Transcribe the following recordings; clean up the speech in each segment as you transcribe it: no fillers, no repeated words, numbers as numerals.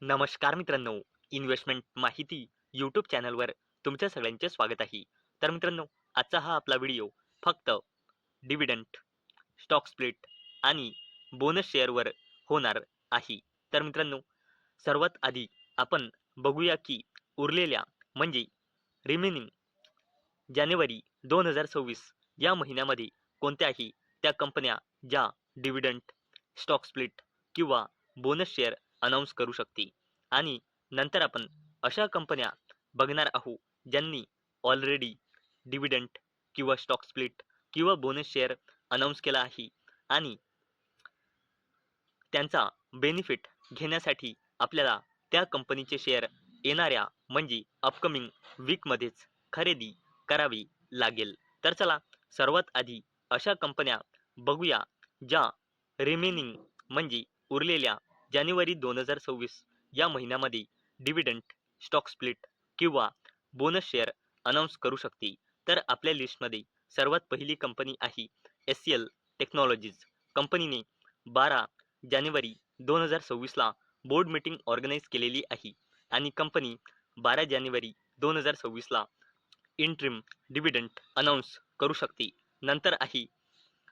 नमस्कार मित्रांनो, इन्व्हेस्टमेंट माहिती यूट्यूब चॅनलवर तुमच्या सगळ्यांचे स्वागत आहे. तर मित्रांनो, आजचा हा आपला व्हिडिओ फक्त डिव्हिडंड, स्टॉक स्प्लिट आणि बोनस शेअरवर होणार आहे. तर मित्रांनो, सर्वात आधी आपण बघूया की उरलेल्या म्हणजे रिमेनिंग जानेवारी 2026 या महिन्यामध्ये कोणत्याही त्या कंपन्या ज्या डिव्हिडंड, स्टॉक स्प्लिट किंवा बोनस शेअर अनाउन्स करू शकते आणि नंतर आपण अशा कंपन्या बघणार आहोत ज्यांनी ऑलरेडी डिव्हिडंड किंवा स्टॉक स्प्लिट किंवा बोनस शेअर अनाउन्स केला आहे आणि त्यांचा बेनिफिट घेण्यासाठी आपल्याला त्या कंपनीचे शेअर येणाऱ्या म्हणजे अपकमिंग वीकमध्येच खरेदी करावी लागेल. तर चला सर्वात आधी अशा कंपन्या बघूया ज्या रिमेनिंग म्हणजे उरलेल्या जानेवारी 2026 या महिन्यामध्ये डिव्हिडंड, स्टॉक स्प्लिट किंवा बोनस शेअर अनाउन्स करू शकते. तर आपल्या लिस्टमध्ये सर्वात पहिली कंपनी आहे SCL टेक्नॉलॉजीज. कंपनीने 12 जानेवारी 2026ला बोर्ड मीटिंग ऑर्गनाईज केलेली आहे आणि कंपनी 12 जानेवारी 2026ला इंट्रीम डिव्हिडंड अनाउन्स करू शकते. नंतर आहे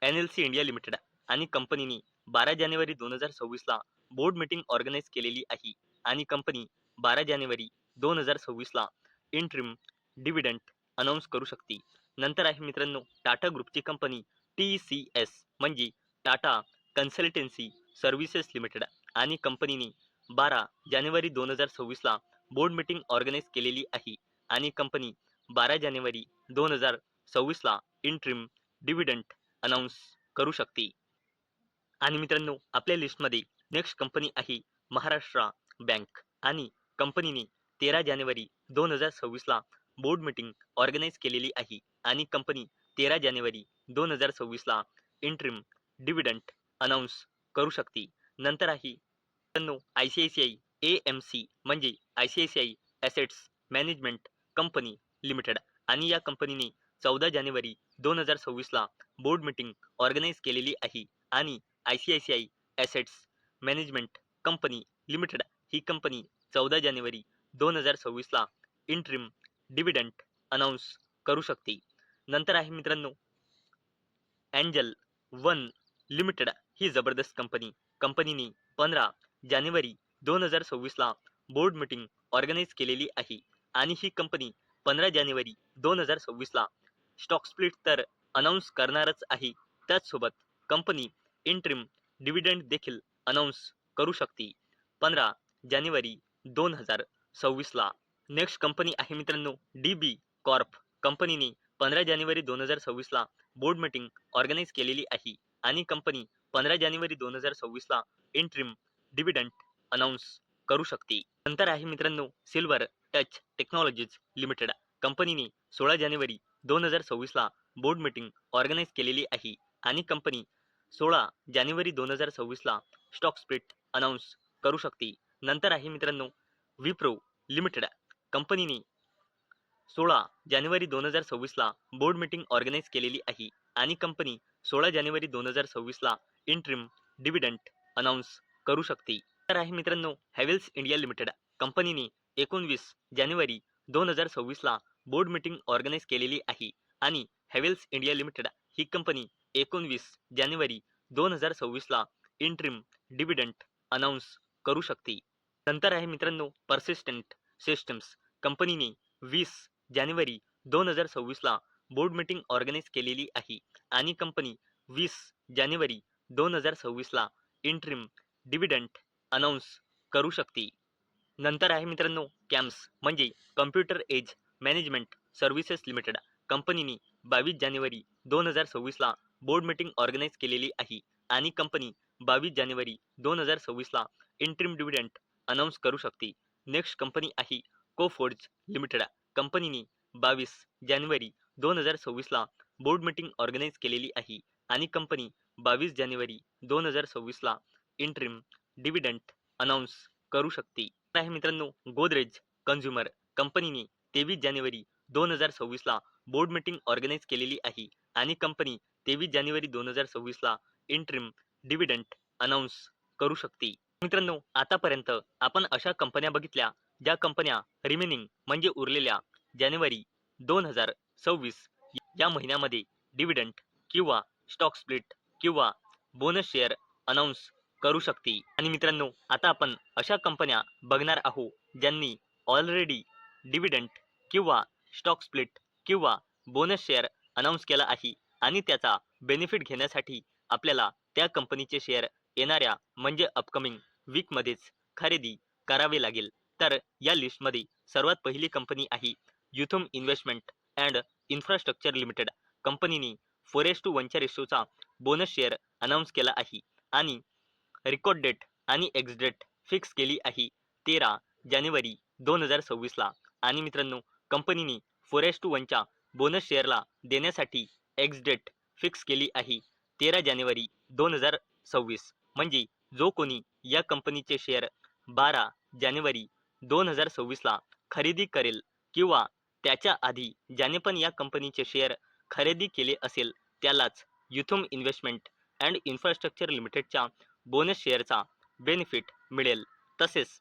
NLC इंडिया लिमिटेड आणि कंपनीने 12 जानेवारी 2026ला बोर्ड मीटिंग ऑर्गनाईज केलेली आहे आणि कंपनी 12 जानेवारी 2026ला इंट्रीम डिव्हिडंड अनाउन्स करू शकते. नंतर आहे मित्रांनो टाटा ग्रुपची कंपनी TCS म्हणजे टाटा कन्सल्टन्सी सर्व्हिसेस लिमिटेड आणि कंपनीने 12 जानेवारी 2026ला बोर्ड मीटिंग ऑर्गनाईज केलेली आहे आणि कंपनी 12 जानेवारी 2026ला इंट्रीम डिव्हिडंड अनाउन्स करू शकते. आणि मित्रांनो आपल्या लिस्टमध्ये नेक्स्ट कंपनी आहे महाराष्ट्र बँक आणि कंपनीने 13 जानेवारी 2026ला बोर्ड मीटिंग ऑर्गनाईज केलेली आहे आणि कंपनी 13 जानेवारी 2026ला इंट्रीम डिव्हिडंड अनाउन्स करू शकते. नंतर आहे मित्रांनो ICICI AMC म्हणजे ICICI assets management company limited आणि या कंपनीने 14 जानेवारी 2026ला बोर्ड मीटिंग ऑर्गनाईज केलेली आहे आणि ICICI assets management company limited ही कंपनी 14 जानेवारी 2026ला इंट्रीम डिव्हिडंड अनाउन्स करू शकते. नंतर आहे मित्रांनो एंजल वन लिमिटेड ही जबरदस्त कंपनी. कंपनीने 15 जानेवारी 2026ला बोर्ड मीटिंग ऑर्गनाईज केलेली आहे आणि ही कंपनी 15 जानेवारी 2026ला स्टॉक स्प्लिट तर अनाउन्स करणारच आहे. त्याचसोबत कंपनी इंट्रीम डिव्हिडंड देखील अनाउन्स करू शकते 15 जानेवारी 2026ला. नेक्स्ट कंपनी आहे मित्रांनो DB कॉर्प. कंपनीने 15 जानेवारी 2026ला बोर्ड मीटिंग ऑर्गनाईज केलेली आहे आणि कंपनी 15 जानेवारी 2026ला इंट्रीम डिव्हिडंड अनाउन्स करू शकते. नंतर आहे मित्रांनो सिल्वर टच टेक्नॉलॉजीज लिमिटेड. कंपनीने 16 जानेवारी 2026ला बोर्ड मीटिंग ऑर्गनाईज केलेली आहे आणि कंपनी 16 जानेवारी 2026ला स्टॉक स्प्लिट अनाउन्स करू शकते. नंतर आहे मित्रांनो विप्रो लिमिटेड. कंपनीने 16 जानेवारी 2026ला बोर्ड मीटिंग ऑर्गनाईज केलेली आहे आणि कंपनी 16 जानेवारी 2026ला इंट्रीम डिव्हिडंड अनाउन्स करू शकते. तर आहे मित्रांनो हॅवेल्स इंडिया लिमिटेड. कंपनीने 19 जानेवारी 2026ला बोर्ड मीटिंग ऑर्गनाईज केलेली आहे आणि हॅवेल्स इंडिया लिमिटेड ही कंपनी 19 जानेवारी 2026ला इंट्रीम डिव्हिडंड अनाउन्स करू शकते. नंतर आहे मित्रांनो पर्सिस्टंट सिस्टम्स. कंपनीने 20 जानेवारी 2026ला बोर्ड मीटिंग ऑर्गनाईज केलेली आहे आणि कंपनी 20 जानेवारी 2026ला इंट्रीम डिव्हिडंड अनाउन्स करू शकते. नंतर आहे मित्रांनो कॅम्स म्हणजे computer age management services limited. कंपनीने 22 जानेवारी 2026ला बोर्ड मीटिंग ऑर्गनाईज केलेली आहे आणि कंपनी 22 जानेवारी 2026ला इंट्रीम डिव्हिडंड अनाउन्स करू शकते. नेक्स्ट कंपनी आहे कोफोर्ज लिमिटेड. कंपनीने 22 जानेवारी 2026ला बोर्ड मीटिंग ऑर्गनाईज केलेली आहे आणि कंपनी 22 जानेवारी 2026ला इंट्रीम डिव्हिडंड अनाउन्स करू शकते. आहे मित्रांनो गोदरेज कन्झ्युमर. कंपनीने 23 जानेवारी 2026ला बोर्ड मीटिंग ऑर्गनाईज केलेली आहे आणि कंपनी 23 जानेवारी 2026ला इंट्रीम डिव्हिडंड अनाउन्स करू शकते. मित्रांनो, आतापर्यंत आपण अशा कंपन्या बघितल्या ज्या कंपन्या रिमेनिंग म्हणजे उरलेल्या जानेवारी 2026 या महिन्यामध्ये डिव्हिडंड किंवा स्टॉक स्प्लिट किंवा बोनस शेअर अनाउन्स करू शकते. आणि मित्रांनो, आता आपण अशा कंपन्या बघणार आहोत ज्यांनी ऑलरेडी डिव्हिडंड किंवा स्टॉक स्प्लिट किंवा बोनस शेअर अनाउन्स केला आहे आणि त्याचा बेनिफिट घेण्यासाठी आपल्याला त्या कंपनीचे शेअर येणाऱ्या म्हणजे अपकमिंग वीकमध्येच खरेदी करावे लागेल. तर या लिस्टमध्ये सर्वात पहिली कंपनी आहे युथम इन्व्हेस्टमेंट अँड इन्फ्रास्ट्रक्चर लिमिटेड. कंपनीने 4:1 च्या रेशोचा बोनस शेअर अनाउन्स केला आहे आणि रेकॉर्ड डेट आणि एक्स डेट फिक्स केली आहे 13 जानेवारी 2026 ला. आणि मित्रांनो, कंपनीने 4:1 च्या बोनस शेअरला देण्यासाठी एक्स डेट फिक्स केली आहे 13 जानेवारी 2026. म्हणजे जो कोणी या कंपनीचे शेअर 12 जानेवारी 2026 ला खरेदी करेल किंवा त्याच्या आधी ज्याने पण या कंपनीचे शेअर खरेदी केले असेल त्यालाच युथम इन्व्हेस्टमेंट अँड इन्फ्रास्ट्रक्चर लिमिटेडच्या बोनस शेअरचा बेनिफिट मिळेल. तसेच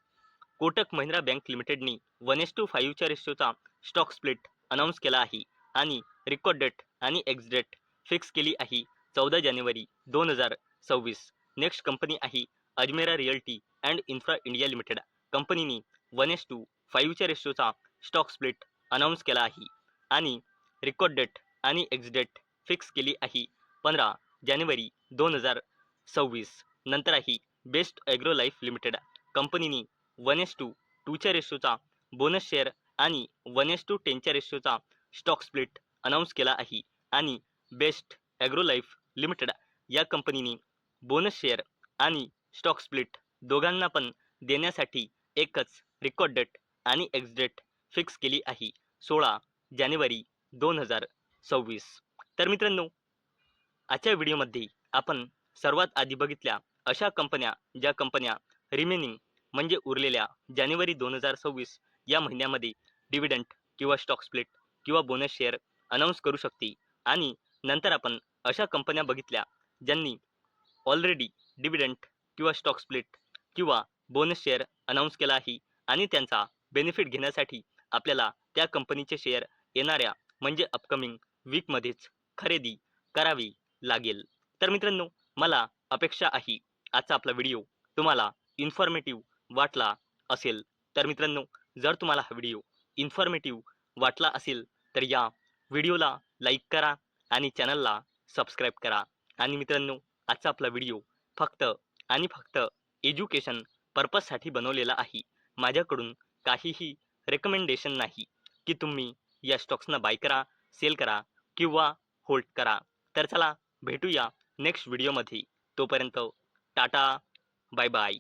कोटक महिंद्रा बँक लिमिटेडनी 1:5 च्या रेशोचा स्टॉक स्प्लिट अनाउन्स केला आहे आणि रेकॉर्ड डेट आणि एक्स डेट फिक्स केली आहे 14 जानेवारी 2026. नेक्स्ट कंपनी आहे Ajmera realty and infra India limited. कंपनीने 1:5 च्या रेशोचा स्टॉक स्प्लिट अनाउन्स केला आहे आणि रेकॉर्ड डेट आणि एक्स डेट फिक्स केली आहे 15 जानेवारी 2026. नंतर आहे बेस्ट ॲग्रो लाईफ लिमिटेड. कंपनीने 1:2 च्या रेशोचा बोनस शेअर आणि 1:10 च्या रेशोचा स्टॉक स्प्लिट अनाउन्स केला आहे आणि बेस्ट ॲग्रो लाईफ लिमिटेड या कंपनीने बोनस शेअर आणि स्टॉक स्प्लिट दोघांना पण देण्यासाठी एकच रेकॉर्ड डेट आणि एक्स डेट फिक्स केली आहे 16 जानेवारी 2026. तर मित्रांनो, आजच्या व्हिडिओमध्ये आपण सर्वात आधी बघितल्या अशा कंपन्या ज्या कंपन्या रिमेनिंग म्हणजे उरलेल्या जानेवारी 2026 या महिन्यामध्ये डिव्हिडंड किंवा स्टॉक स्प्लिट किंवा बोनस शेअर अनाउन्स करू शकते. आणि नंतर आपण अशा कंपन्या बघितल्या ज्यांनी ऑलरेडी डिव्हिडंड किंवा स्टॉक स्प्लिट किंवा बोनस शेअर अनाउन्स केला आहे आणि त्यांचा बेनिफिट घेण्यासाठी आपल्याला त्या कंपनीचे शेअर येणाऱ्या म्हणजे अपकमिंग वीकमध्येच खरेदी करावी लागेल. तर मित्रांनो, मला अपेक्षा आहे आजचा आपला व्हिडिओ तुम्हाला इन्फॉर्मेटिव्ह वाटला असेल. तर मित्रांनो, जर तुम्हाला हा व्हिडिओ इन्फॉर्मेटिव्ह वाटला असेल तर या व्हिडिओला लाईक करा आणि चॅनलला सबस्क्राईब करा. आणि मित्रांनो, आजचा आपला व्हिडिओ फक्त आणि फक्त एज्युकेशन पर्पजसाठी बनवलेला आहे. माझ्याकडून काहीही रेकमेंडेशन नाही की तुम्ही या स्टॉक्सना बाय करा, सेल करा किंवा होल्ड करा. तर चला भेटूया नेक्स्ट व्हिडिओमध्ये. तोपर्यंत टाटा, बाय बाय.